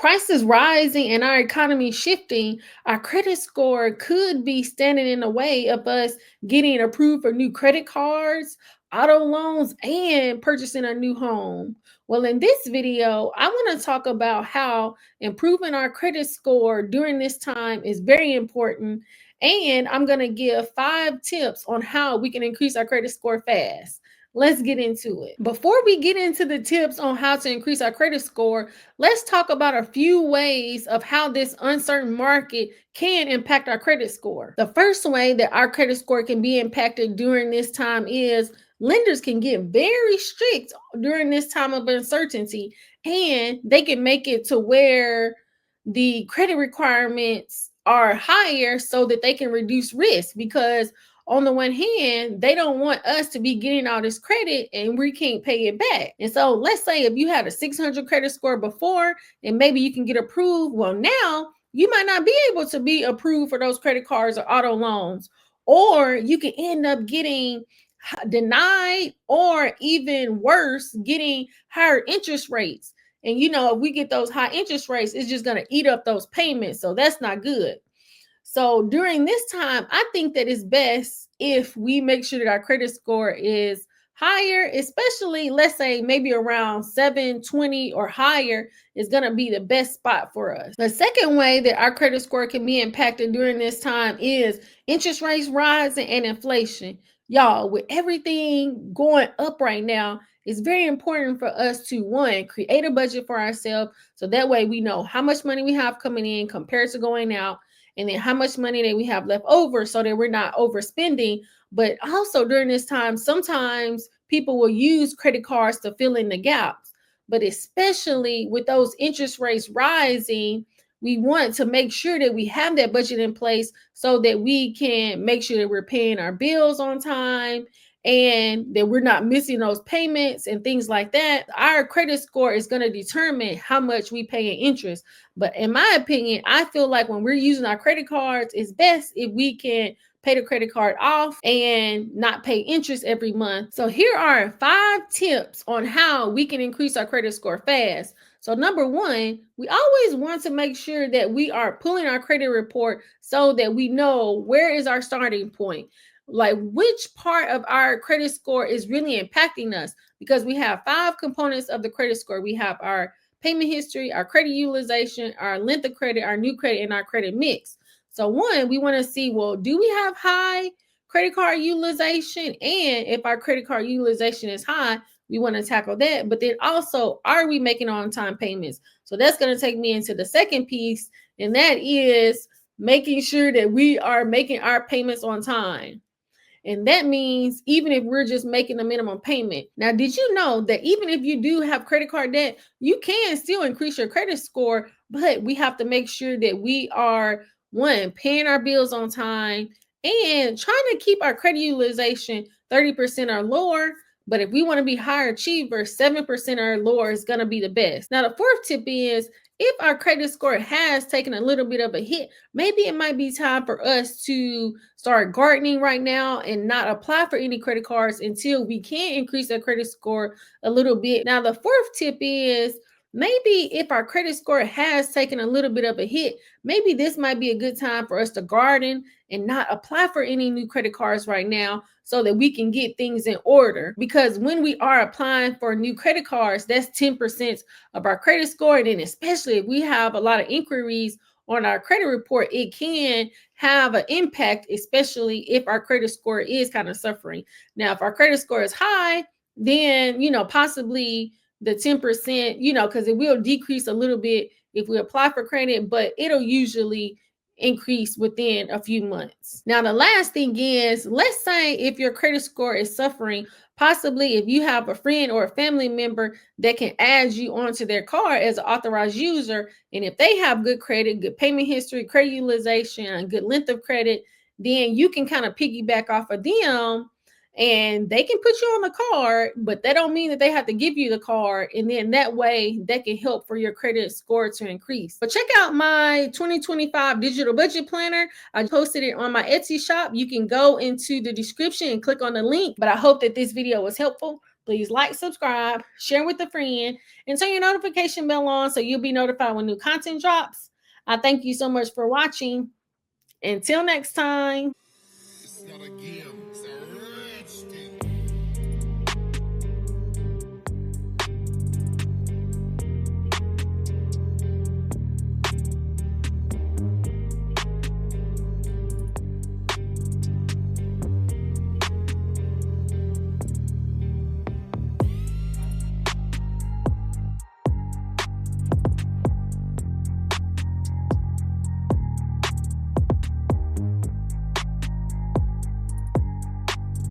prices rising and our economy shifting, our credit score could be standing in the way of us getting approved for new credit cards, auto loans, and purchasing a new home. Well, in this video, I want to talk about how improving our credit score during this time is very important. And I'm going to give 5 tips on how we can increase our credit score fast. Let's get into it. Before we get into the tips on how to increase our credit score, let's talk about a few ways of how this uncertain market can impact our credit score. The first way that our credit score can be impacted during this time is lenders can get very strict during this time of uncertainty, and they can make it to where the credit requirements are higher so that they can reduce risk, because on the one hand, they don't want us to be getting all this credit and we can't pay it back. And so let's say if you had a 600 credit score before and maybe you can get approved, well, now you might not be able to be approved for those credit cards or auto loans, or you can end up getting denied, or even worse, getting higher interest rates. And if we get those high interest rates, it's just going to eat up those payments. So that's not good. So during this time, I think that it's best if we make sure that our credit score is higher, especially let's say maybe around 720 or higher is going to be the best spot for us. The second way that our credit score can be impacted during this time is interest rates rising and inflation. Y'all, with everything going up right now, it's very important for us to, one, create a budget for ourselves, so that way we know how much money we have coming in compared to going out, and then how much money that we have left over so that we're not overspending. But also during this time, sometimes people will use credit cards to fill in the gaps. But especially with those interest rates rising, we want to make sure that we have that budget in place so that we can make sure that we're paying our bills on time and that we're not missing those payments and things like that. Our credit score is going to determine how much we pay in interest. But in my opinion, I feel like when we're using our credit cards, it's best if we can pay the credit card off and not pay interest every month. So here are 5 tips on how we can increase our credit score fast. So number one, we always want to make sure that we are pulling our credit report so that we know where is our starting point. Like which part of our credit score is really impacting us, because we have 5 components of the credit score. We have our payment history, our credit utilization, our length of credit, our new credit, and our credit mix. So one, we want to see, well, do we have high credit card utilization? And if our credit card utilization is high, we want to tackle that. But then also, are we making on-time payments? So that's going to take me into the second piece, and that is making sure that we are making our payments on time. And that means even if we're just making the minimum payment. Now, did you know that even if you do have credit card debt, you can still increase your credit score, but we have to make sure that we are, one, paying our bills on time and trying to keep our credit utilization 30% or lower. But if we want to be higher achiever, 7% or lower is going to be the best. Now, the fourth tip is, if our credit score has taken a little bit of a hit, maybe it might be time for us to start gardening right now and not apply for any credit cards until we can increase our credit score a little bit. Now, the fourth tip is, maybe if our credit score has taken a little bit of a hit, maybe this might be a good time for us to garden and not apply for any new credit cards right now so that we can get things in order. Because when we are applying for new credit cards, that's 10% of our credit score. And then especially if we have a lot of inquiries on our credit report, it can have an impact, especially if our credit score is kind of suffering. Now, if our credit score is high, then, possibly the 10%, because it will decrease a little bit if we apply for credit, but it'll usually increase within a few months. Now, the last thing is, let's say if your credit score is suffering, possibly if you have a friend or a family member that can add you onto their card as an authorized user, and if they have good credit, good payment history, credit utilization, and good length of credit, then you can kind of piggyback off of them and they can put you on the card, but that don't mean that they have to give you the card. And then that way that can help for your credit score to increase. But check out my 2025 digital budget planner. I posted it on my Etsy shop. You can go into the description and click on the link. But I hope that this video was helpful. Please like, subscribe, share with a friend, and turn your notification bell on so you'll be notified when new content drops. I thank you so much for watching. Until next time. It's not a game, sir.